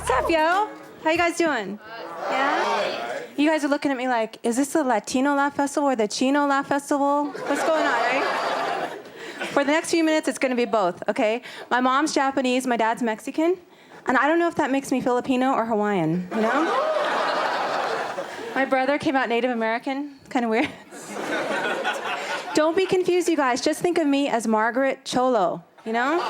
What's up, yo? How you guys doing? Yeah? You guys are looking at me like, is this the Latino Laugh Festival or the Chino Laugh Festival? What's going on, right? For the next few minutes, it's going to be both, okay? My mom's Japanese, my dad's Mexican, and I don't know if that makes me Filipino or Hawaiian, you know? My brother came out Native American, kind of weird. Don't be confused, you guys. Just think of me as Margaret Cholo, you know?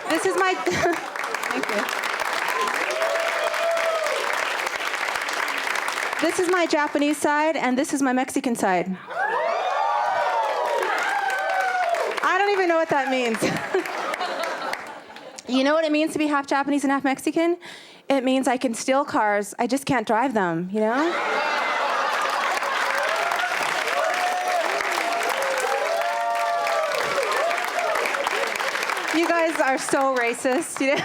This is my... Thank you. This is my Japanese side, and this is my Mexican side. I don't even know what that means. You know what it means to be half Japanese and half Mexican? It means I can steal cars, I just can't drive them, you know? You guys are so racist, you know?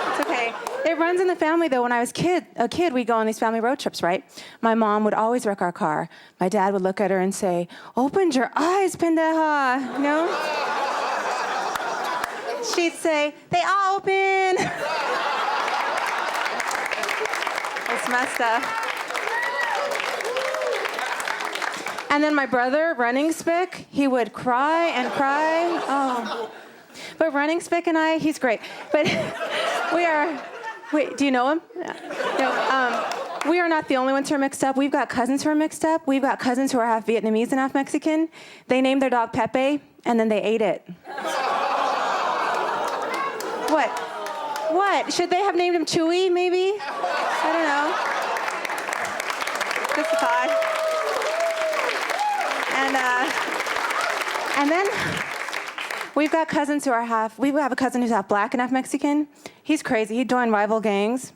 It's okay. It runs in the family, though. When I was a kid, we'd go on these family road trips, right? My mom would always wreck our car. My dad would look at her and say, "Open your eyes, pendeja," you know? She'd say, "They are open." It's messed up. And then my brother, Running Spick, he would cry and cry. Oh. But Running Spick and I, he's great. But wait, do you know him? No. We are not the only ones who are mixed up. We've got cousins who are mixed up. We've got cousins who are half Vietnamese and half Mexican. They named their dog Pepe, and then they ate it. What? Should they have named him Chewy, maybe? I don't know. Just a thought. And then we've got cousins who are we have a cousin who's half black and half Mexican. He's crazy. He'd join rival gangs.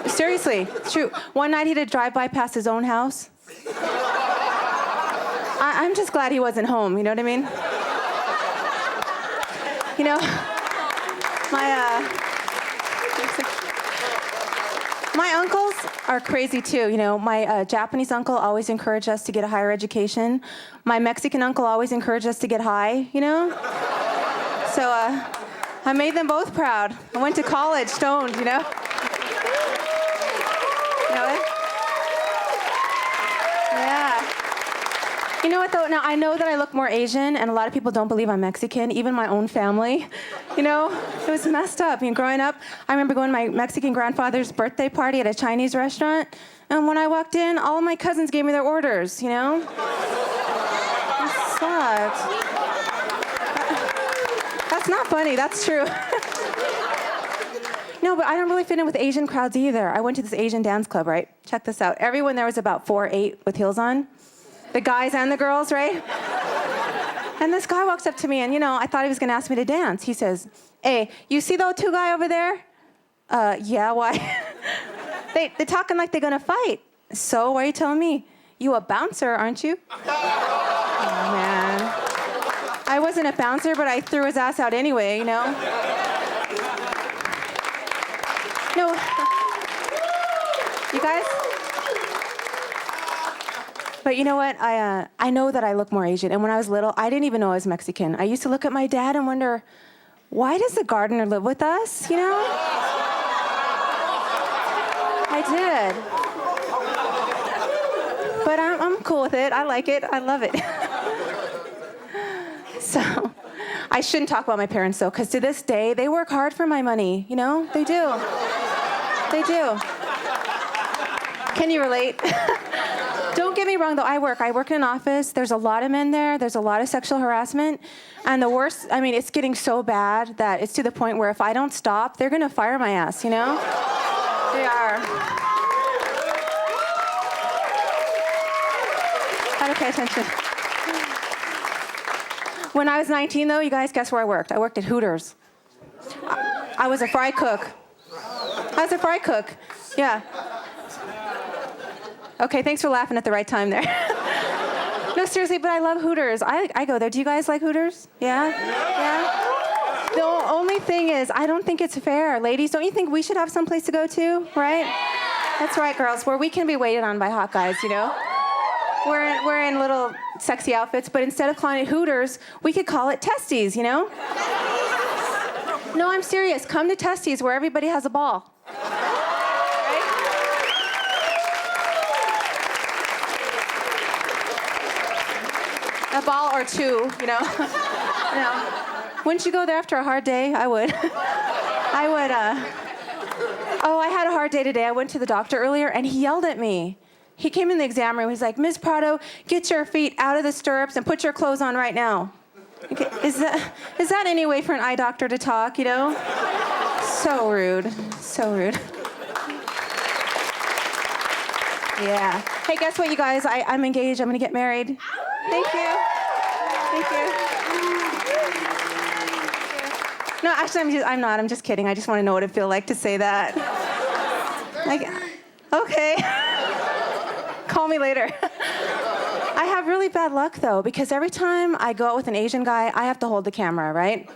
Seriously, it's true. One night he did a drive-by past his own house. I'm just glad he wasn't home, you know what I mean? You know, my uncles are crazy too. You know, my Japanese uncle always encouraged us to get a higher education. My Mexican uncle always encouraged us to get high, you know? So I made them both proud. I went to college stoned, you know? You know it? Yeah. You know what, though? Now, I know that I look more Asian, and a lot of people don't believe I'm Mexican, even my own family. You know, it was messed up. You know, growing up, I remember going to my Mexican grandfather's birthday party at a Chinese restaurant, and when I walked in, all of my cousins gave me their orders, you know? It sucked. That's not funny. That's true. No, but I don't really fit in with Asian crowds either. I went to this Asian dance club, right? Check this out. Everyone there was about 4'8" with heels on. The guys and the girls, right? And this guy walks up to me, and, you know, I thought he was going to ask me to dance. He says, "Hey, you see those two guys over there?" Yeah, why? They're talking like they're going to fight. So, why are you telling me? You a bouncer, aren't you? Oh, man. I wasn't a bouncer, but I threw his ass out anyway, you know? No. You guys? But you know what? I know that I look more Asian. And when I was little, I didn't even know I was Mexican. I used to look at my dad and wonder, why does the gardener live with us, you know? I did. But I'm cool with it. I like it. I love it. So, I shouldn't talk about my parents, though, because to this day, they work hard for my money, you know? They do. They do. Can you relate? Don't get me wrong, though. I work in an office. There's a lot of men there. There's a lot of sexual harassment. And the worst, I mean, it's getting so bad that it's to the point where if I don't stop, they're going to fire my ass, you know? They are. Gotta pay attention. When I was 19, though, you guys, guess where I worked? I worked at Hooters. I was a fry cook. I was a fry cook. Yeah. Okay, thanks for laughing at the right time there. No, seriously, but I love Hooters. I go there. Do you guys like Hooters? Yeah? Yeah? The only thing is, I don't think it's fair. Ladies, don't you think we should have some place to go to, right? That's right, girls, where we can be waited on by hot guys, you know? We're in little sexy outfits, but instead of calling it Hooters, we could call it Testies, you know? No, I'm serious. Come to Testies where everybody has a ball. Right? A ball or two, you know. Wouldn't you go there after a hard day? I would. Oh, I had a hard day today. I went to the doctor earlier, and he yelled at me. He came in the exam room. He's like, Ms. Prado, get your feet out of the stirrups and put your clothes on right now. Okay, is that any way for an eye doctor to talk, you know? So rude. So rude. Yeah. Hey, guess what, you guys? I'm engaged. I'm going to get married. Thank you. Thank you. No, actually, I'm not. I'm just kidding. I just want to know what it feels like to say that. Like, okay. Call me later. I have really bad luck, though, because every time I go out with an Asian guy, I have to hold the camera, right?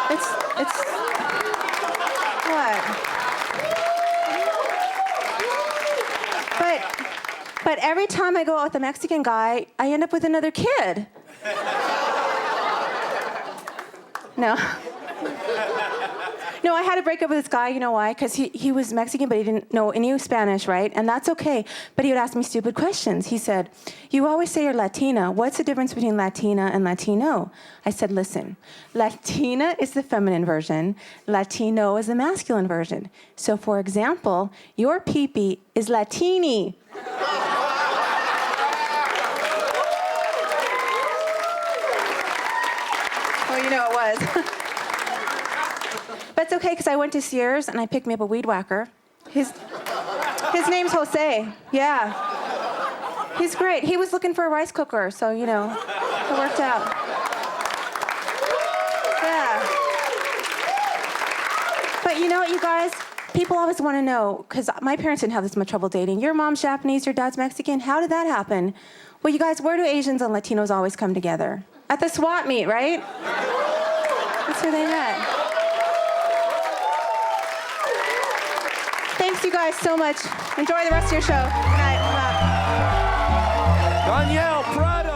It's what? But every time I go out with a Mexican guy, I end up with another kid. No. No, I had to break up with this guy. You know why? Because he was Mexican, but he didn't know any Spanish, right? And that's okay. But he would ask me stupid questions. He said, you always say you're Latina. What's the difference between Latina and Latino? I said, listen, Latina is the feminine version. Latino is the masculine version. So, for example, your pee-pee is Latini. Well, you know it was. But it's okay, because I went to Sears and I picked me up a weed whacker. His name's Jose. Yeah. He's great. He was looking for a rice cooker, so, you know, it worked out. Yeah. But you know what, you guys? People always want to know, because my parents didn't have this much trouble dating. Your mom's Japanese, your dad's Mexican. How did that happen? Well, you guys, where do Asians and Latinos always come together? At the swap meet, right? That's where they met. Thanks, you guys, so much. Enjoy the rest of your show. Good night. Donelle Prado.